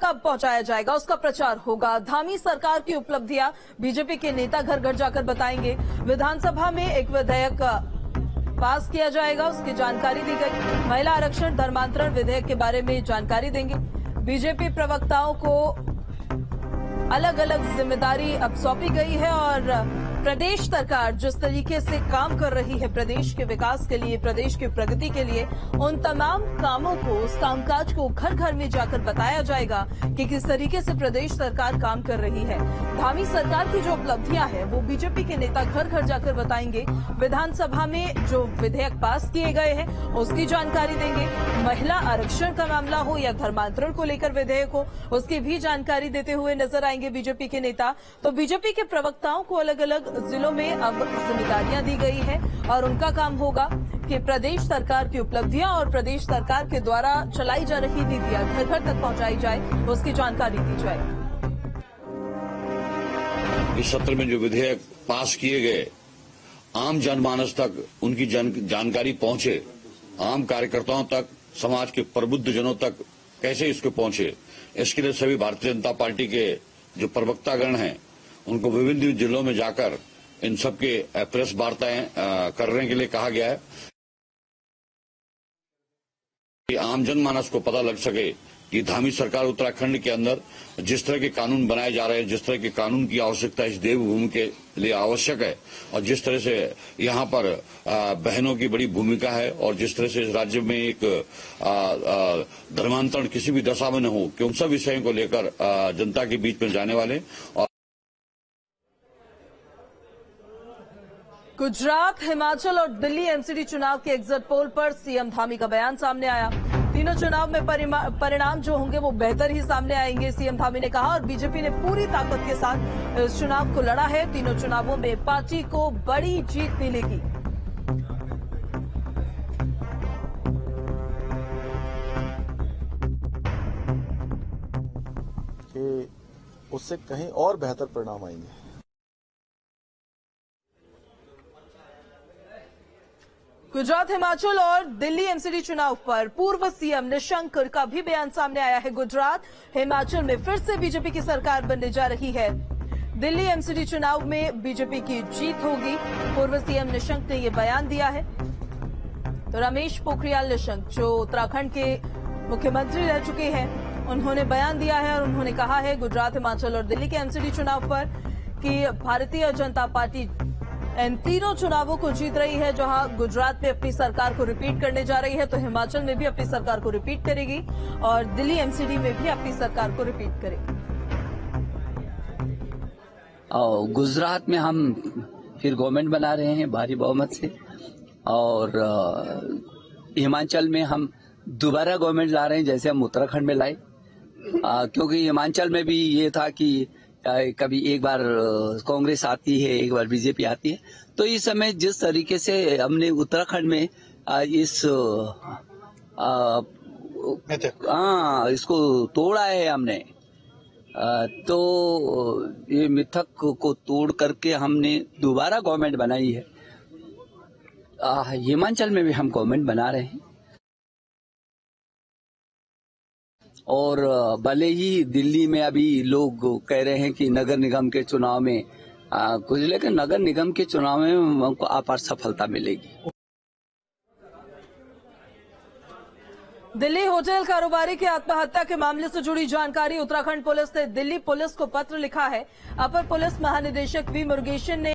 कब पहुंचाया जाएगा, उसका प्रचार होगा। धामी सरकार की उपलब्धियां बीजेपी के नेता घर घर जाकर बताएंगे। विधानसभा में एक विधेयक पास किया जाएगा, उसकी जानकारी दी गई। महिला आरक्षण धर्मांतरण विधेयक के बारे में जानकारी देंगे। बीजेपी प्रवक्ताओं को अलग अलग जिम्मेदारी अब सौंपी गई है और प्रदेश सरकार जिस तरीके से काम कर रही है प्रदेश के विकास के लिए, प्रदेश की प्रगति के लिए, उन तमाम कामों को, उस कामकाज को घर घर में जाकर बताया जाएगा कि किस तरीके से प्रदेश सरकार काम कर रही है। धामी सरकार की जो उपलब्धियां हैं वो बीजेपी के नेता घर घर जाकर बताएंगे। विधानसभा में जो विधेयक पास किए गए हैं उसकी जानकारी देंगे। महिला आरक्षण का मामला हो या धर्मांतरण को लेकर विधेयक हो, उसकी भी जानकारी देते हुए नजर आएंगे बीजेपी के नेता। तो बीजेपी के प्रवक्ताओं को अलग अलग जिलों में अब जिम्मेदारियां दी गई है और उनका काम होगा कि प्रदेश सरकार की उपलब्धियां और प्रदेश सरकार के द्वारा चलाई जा रही नीतियां घर घर तक पहुंचाई जाए, उसकी जानकारी दी जाए। इस सत्र में जो विधेयक पास किए गए आम जनमानस तक उनकी जानकारी पहुंचे, आम कार्यकर्ताओं तक, समाज के प्रबुद्ध जनों तक कैसे इसको पहुंचे, इसके लिए सभी भारतीय जनता पार्टी के जो प्रवक्तागण हैं उनको विभिन्न जिलों में जाकर इन सब के प्रेस वार्ताएं करने के लिए कहा गया है कि आम जनमानस को पता लग सके कि धामी सरकार उत्तराखंड के अंदर जिस तरह के कानून बनाए जा रहे हैं, जिस तरह के कानून की आवश्यकता इस देवभूमि के लिए आवश्यक है और जिस तरह से यहाँ पर बहनों की बड़ी भूमिका है और जिस तरह से इस राज्य में एक धर्मांतरण किसी भी दशा में न हो, कि उन सब विषयों को लेकर जनता के बीच में जाने वाले। और गुजरात, हिमाचल और दिल्ली एमसीडी चुनाव के एग्जिट पोल पर सीएम धामी का बयान सामने आया। तीनों चुनाव में परिणाम जो होंगे वो बेहतर ही सामने आएंगे, सीएम धामी ने कहा। और बीजेपी ने पूरी ताकत के साथ इस चुनाव को लड़ा है। तीनों चुनावों में पार्टी को बड़ी जीत मिलेगी। कि उससे कहीं और बेहतर परिणाम आएंगे। गुजरात, हिमाचल और दिल्ली एमसीडी चुनाव पर पूर्व सीएम निशंक का भी बयान सामने आया है। गुजरात, हिमाचल में फिर से बीजेपी की सरकार बनने जा रही है। दिल्ली एमसीडी चुनाव में बीजेपी की जीत होगी, पूर्व सीएम निशंक ने यह बयान दिया है। तो रमेश पोखरियाल निशंक जो उत्तराखंड के मुख्यमंत्री रह चुके हैं, उन्होंने बयान दिया है और उन्होंने कहा है गुजरात, हिमाचल और दिल्ली के एमसीडी चुनाव पर कि भारतीय जनता पार्टी इन तीनों चुनावों को जीत रही है। जहां गुजरात में अपनी सरकार को रिपीट करने जा रही है तो हिमाचल में भी अपनी सरकार को रिपीट करेगी और दिल्ली एमसीडी में भी अपनी सरकार को रिपीट करेगी। गुजरात में हम फिर गवर्नमेंट बना रहे हैं भारी बहुमत से और हिमाचल में हम दोबारा गवर्नमेंट ला रहे हैं जैसे हम उत्तराखंड में लाए, क्योंकि हिमाचल में भी ये था कि कभी एक बार कांग्रेस आती है, एक बार बीजेपी आती है। तो इस समय जिस तरीके से हमने उत्तराखंड में इसको तोड़ा है हमने, तो ये मिथक को तोड़ करके हमने दोबारा गवर्नमेंट बनाई है। हिमाचल में भी हम गवर्नमेंट बना रहे हैं और भले ही दिल्ली में अभी लोग कह रहे हैं कि नगर निगम के चुनाव में कुछ, लेकिन नगर निगम के चुनाव में हमको अपार सफलता मिलेगी। दिल्ली होटल कारोबारी की आत्महत्या के मामले से जुड़ी जानकारी उत्तराखंड पुलिस ने दिल्ली पुलिस को पत्र लिखा है। अपर पुलिस महानिदेशक वी मुरुगेशन ने